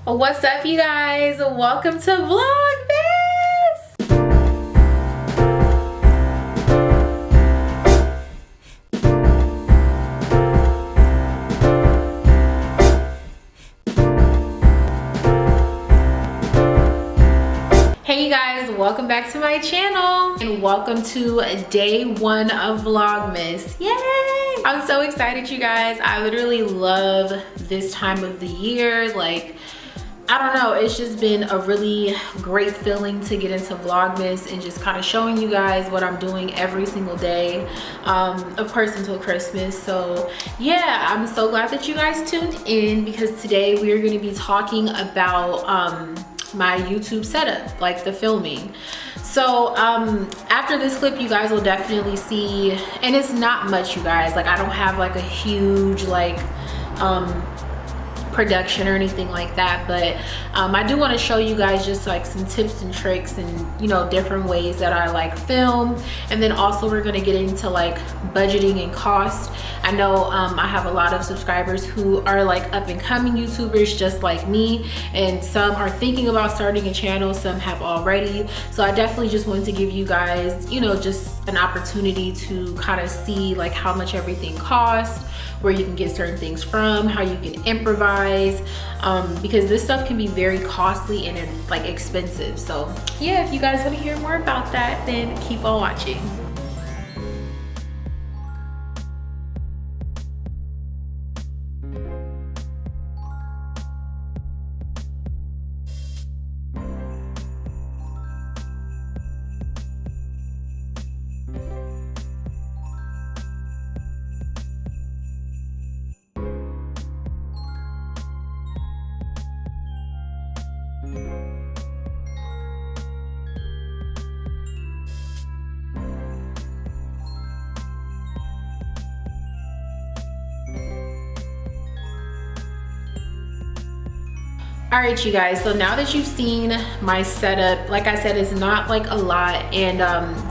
What's up, you guys? Welcome to Vlogmas! Hey you guys, welcome back to my channel and welcome to day one of Vlogmas. Yay! I'm so excited, you guys. I literally love this time of the year. Like, I don't know, it's just been a really great feeling to get into Vlogmas and just kind of showing you guys what I'm doing every single day, of course until Christmas. So yeah, I'm so glad that you guys tuned in because today we are going to be talking about my YouTube setup, like the filming. So after this clip, you guys will definitely see, and it's not much, you guys, like I don't have like a huge like production or anything like that, but I do want to show you guys just like some tips and tricks and, you know, different ways that I like film. And then also we're going to get into like budgeting and cost. I know I have a lot of subscribers who are like up and coming YouTubers just like me, and some are thinking about starting a channel, some have already. So I definitely just wanted to give you guys, you know, just an opportunity to kind of see like how much everything costs, where you can get certain things from, how you can improvise, because this stuff can be very costly and like expensive. So yeah, if you guys want to hear more about that, then keep on watching. All right, you guys, so now that you've seen my setup, like I said, it's not like a lot, and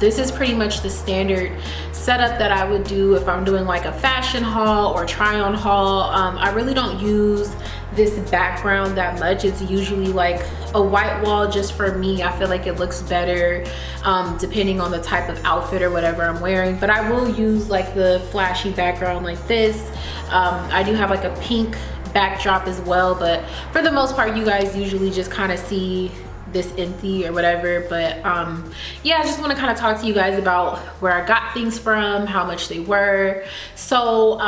this is pretty much the standard setup that I would do if I'm doing like a fashion haul or try on haul. I really don't use this background that much. It's usually like a white wall just for me. I feel like it looks better depending on the type of outfit or whatever I'm wearing, but I will use like the flashy background like this. I do have like a pink backdrop as well, but for the most part you guys usually just kind of see this empty or whatever. But yeah, I just want to kind of talk to you guys about where I got things from, how much they were. So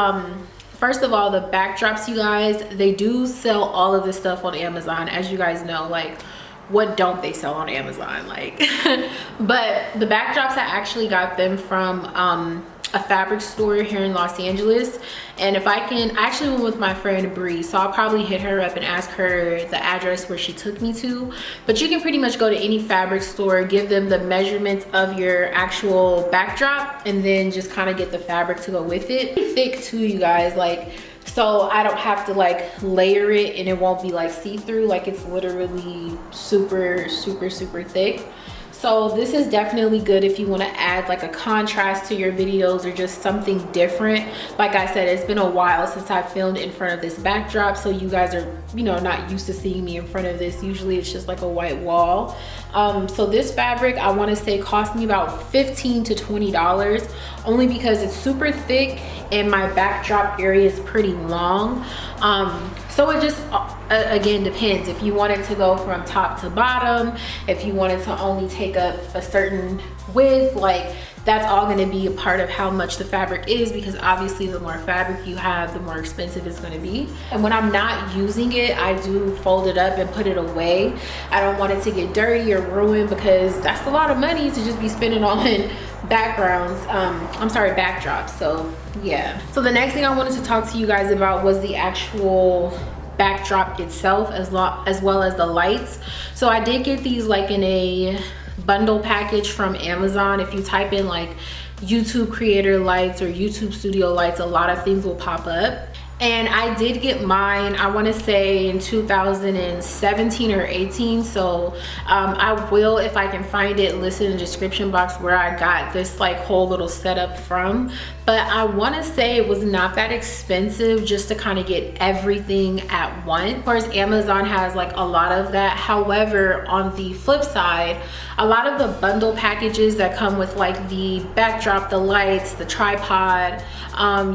first of all, the backdrops, you guys, they do sell all of this stuff on Amazon, as you guys know. Like, what don't they sell on Amazon? Like but the backdrops, I actually got them from a fabric store here in Los Angeles. And if I actually went with my friend Bree, so I'll probably hit her up and ask her the address where she took me to. But you can pretty much go to any fabric store, give them the measurements of your actual backdrop, and then just kind of get the fabric to go with it. It's thick too, you guys, like, so I don't have to like layer it and it won't be like see-through. Like, it's literally super thick. So this is definitely good if you want to add like a contrast to your videos or just something different. Like I said, it's been a while since I filmed in front of this backdrop, so you guys are, you know, not used to seeing me in front of this. Usually it's just like a white wall. So this fabric, I want to say, cost me about $15 to $20, only because it's super thick and my backdrop area is pretty long. So it just again depends if you want it to go from top to bottom, if you want it to only take up a certain width. Like, that's all going to be a part of how much the fabric is, because obviously the more fabric you have, the more expensive it's going to be. And when I'm not using it, I do fold it up and put it away. I don't want it to get dirty or ruined, because that's a lot of money to just be spending on backgrounds. I'm sorry, backdrops. So yeah, so the next thing I wanted to talk to you guys about was the actual backdrop itself, as well as the lights. So I did get these like in a bundle package from Amazon. If you type in like YouTube creator lights or YouTube studio lights, a lot of things will pop up. And I did get mine, I want to say in 2017 or 18. So I will, if I can find it, list in the description box where I got this like whole little setup from. But I want to say it was not that expensive just to kind of get everything at once. Of course, Amazon has like a lot of that. However, on the flip side, a lot of the bundle packages that come with like the backdrop, the lights, the tripod,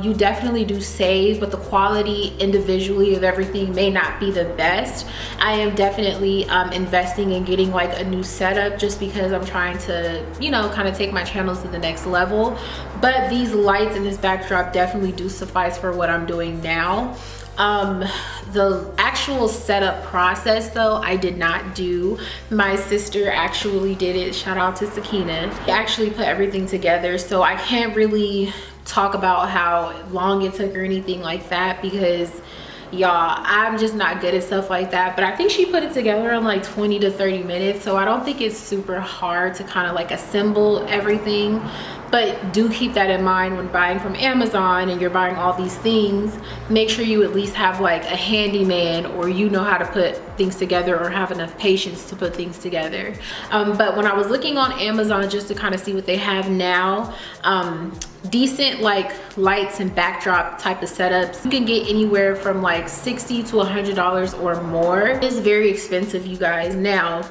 you definitely do save, but the quality individually of everything may not be the best. I am definitely investing in getting like a new setup just because I'm trying to, you know, kind of take my channels to the next level. But these lights and this backdrop definitely do suffice for what I'm doing now. The actual setup process though, I did not do. My sister actually did it. Shout out to Sakina. She actually put everything together, so I can't really talk about how long it took or anything like that because y'all, I'm just not good at stuff like that. But I think she put it together in like 20 to 30 minutes, so I don't think it's super hard to kind of like assemble everything. But do keep that in mind when buying from Amazon and you're buying all these things. Make sure you at least have like a handyman, or you know how to put things together or have enough patience to put things together. But when I was looking on Amazon just to kind of see what they have now, decent like lights and backdrop type of setups, you can get anywhere from like $60 to $100 or more. It's very expensive, you guys. Now,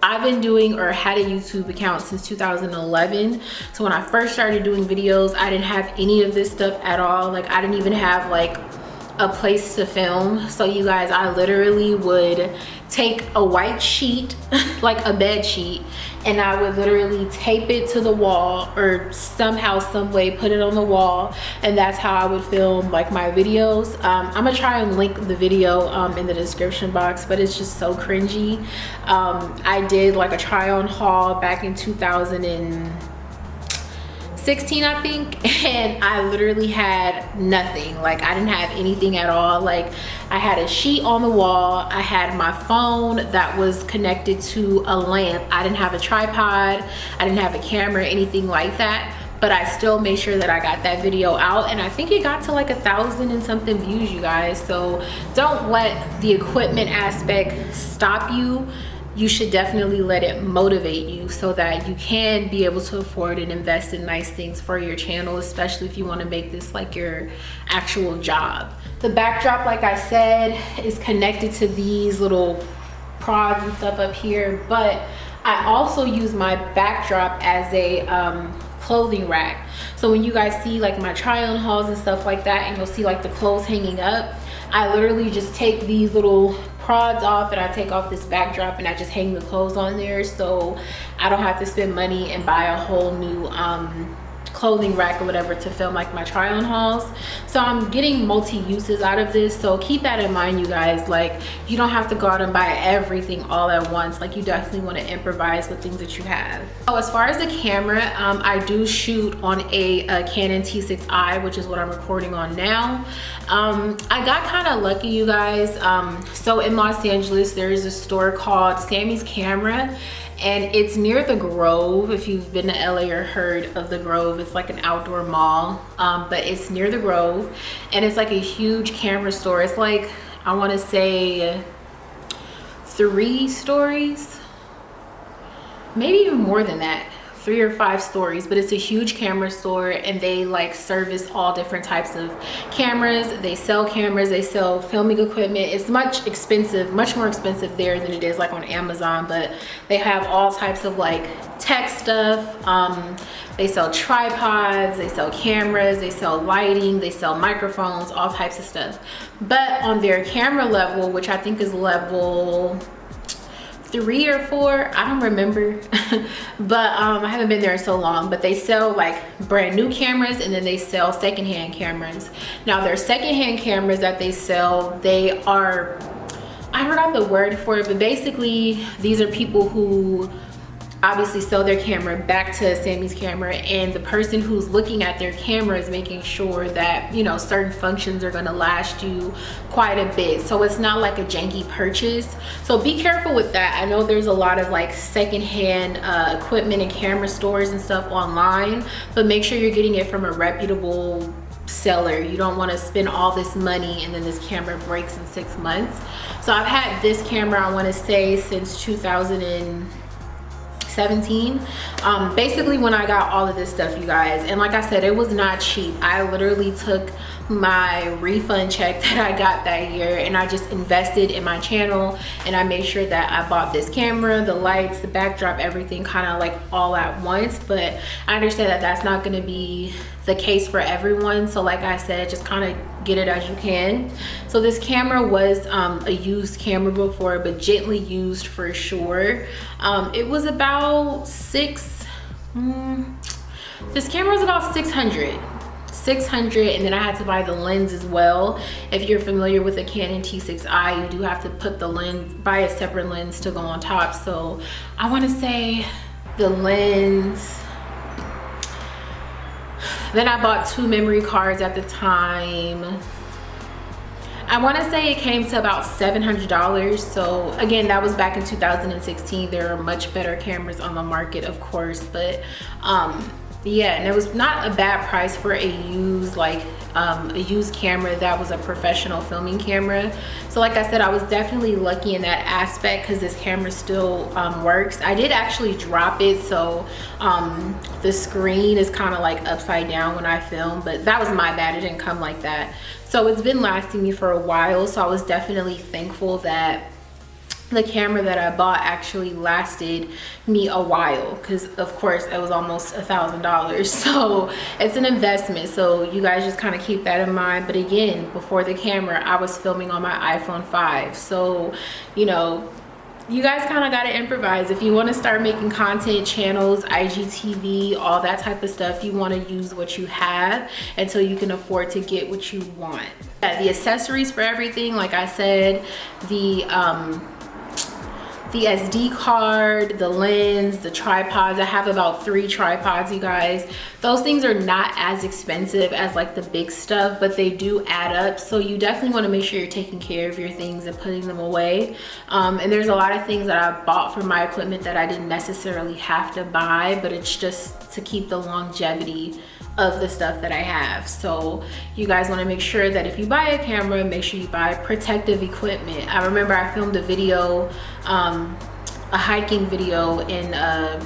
I've been doing or had a YouTube account since 2011. So when I first started doing videos, I didn't have any of this stuff at all. Like I didn't even have like a place to film. So you guys, I literally would take a white sheet, like a bed sheet, and I would literally tape it to the wall or somehow, some way put it on the wall, and that's how I would film like my videos. I'm gonna try and link the video in the description box, but it's just so cringy. I did like a try on haul back in 2016, I think, and I literally had nothing. Like I didn't have anything at all. Like I had a sheet on the wall, I had my phone that was connected to a lamp, I didn't have a tripod, I didn't have a camera, anything like that. But I still made sure that I got that video out, and I think it got to like 1,000 and something views, you guys. So don't let the equipment aspect stop you. You should definitely let it motivate you so that you can be able to afford and invest in nice things for your channel, especially if you want to make this like your actual job. The backdrop, like I said, is connected to these little prods and stuff up here, but I also use my backdrop as a clothing rack. So when you guys see like my try on hauls and stuff like that, and you'll see like the clothes hanging up, I literally just take these little prods off and I take off this backdrop and I just hang the clothes on there, so I don't have to spend money and buy a whole new clothing rack or whatever to film like my try on hauls. So I'm getting multi-uses out of this, so keep that in mind, you guys. Like you don't have to go out and buy everything all at once. Like you definitely want to improvise with things that you have. So as far as the camera, I do shoot on a Canon T6i, which is what I'm recording on now. I got kind of lucky, you guys. So in Los Angeles, there is a store called Sammy's Camera, and it's near the Grove. If you've been to LA or heard of the Grove, it's like an outdoor mall, but it's near the Grove, and it's like a huge camera store. It's like, I want to say 3 stories, maybe even more than that, 3 or 5 stories, but it's a huge camera store, and they like service all different types of cameras. They sell cameras, they sell filming equipment. It's much more expensive there than it is like on Amazon, but they have all types of like tech stuff. They sell tripods, they sell cameras, they sell lighting, they sell microphones, all types of stuff. But on their camera level, which I think is level 3 or 4, I don't remember, but I haven't been there in so long. But they sell like brand new cameras, and then they sell secondhand cameras. Now their secondhand cameras that they sell, they are, I forgot the word for it, but basically these are people who obviously sell their camera back to Sammy's Camera, and the person who's looking at their camera is making sure that, you know, certain functions are going to last you quite a bit, so it's not like a janky purchase. So be careful with that. I know there's a lot of like secondhand equipment and camera stores and stuff online, but make sure you're getting it from a reputable seller. You don't want to spend all this money and then this camera breaks in 6 months. So I've had this camera, I want to say, since 2017. Basically when I got all of this stuff, you guys, and like I said, it was not cheap. I literally took my refund check that I got that year and I just invested in my channel, and I made sure that I bought this camera, the lights, the backdrop, everything kind of like all at once. But I understand that that's not going to be the case for everyone, so like I said, just kind of get it as you can. So this camera was a used camera before, but gently used for sure. It was about this camera was about 600, and then I had to buy the lens as well. If you're familiar with a Canon T6i, you do have to put the lens, buy a separate lens to go on top. So I want to say the lens, then I bought 2 memory cards at the time. I want to say it came to about $700. So again, that was back in 2016. There are much better cameras on the market, of course, but yeah, and it was not a bad price for a used, like a used camera that was a professional filming camera. So like I said, I was definitely lucky in that aspect because this camera still works. I did actually drop it, so the screen is kind of like upside down when I film, but that was my bad. It didn't come like that. So it's been lasting me for a while, so I was definitely thankful that the camera that I bought actually lasted me a while, because of course it was almost $1,000. So it's an investment, so you guys just kind of keep that in mind. But again, before the camera, I was filming on my iPhone 5, so you know, you guys kind of got to improvise. If you want to start making content, channels, IGTV, all that type of stuff, you want to use what you have until you can afford to get what you want. The accessories for everything, like I said, the SD card, the lens, the tripods. I have about 3 tripods, you guys. Those things are not as expensive as like the big stuff, but they do add up. So you definitely want to make sure you're taking care of your things and putting them away. And there's a lot of things that I bought for my equipment that I didn't necessarily have to buy, but it's just to keep the longevity of the stuff that I have. So you guys want to make sure that if you buy a camera, make sure you buy protective equipment. I remember I filmed a video, a hiking video in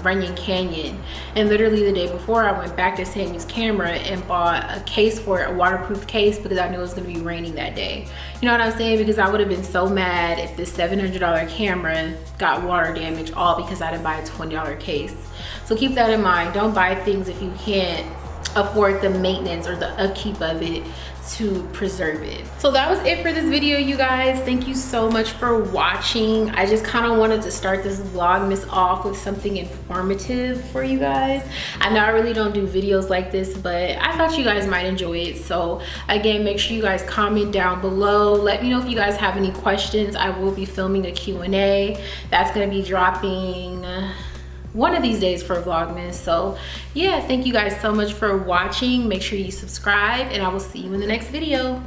Runyon Canyon, and literally the day before I went back to Sammy's camera and bought a case for it, a waterproof case, because I knew it was going to be raining that day. You know what I'm saying? Because I would have been so mad if this $700 camera got water damage, all because I didn't buy a $20 case. So keep that in mind. Don't buy things if you can't afford the maintenance or the upkeep of it to preserve it. So that was it for this video, you guys. Thank you so much for watching. I just kind of wanted to start this Vlogmas off with something informative for you guys. I know I really don't do videos like this, but I thought you guys might enjoy it. So again, make sure you guys comment down below. Let me know if you guys have any questions. I will be filming a Q&A that's going to be dropping one of these days for Vlogmas. So yeah, thank you guys so much for watching. Make sure you subscribe, and I will see you in the next video.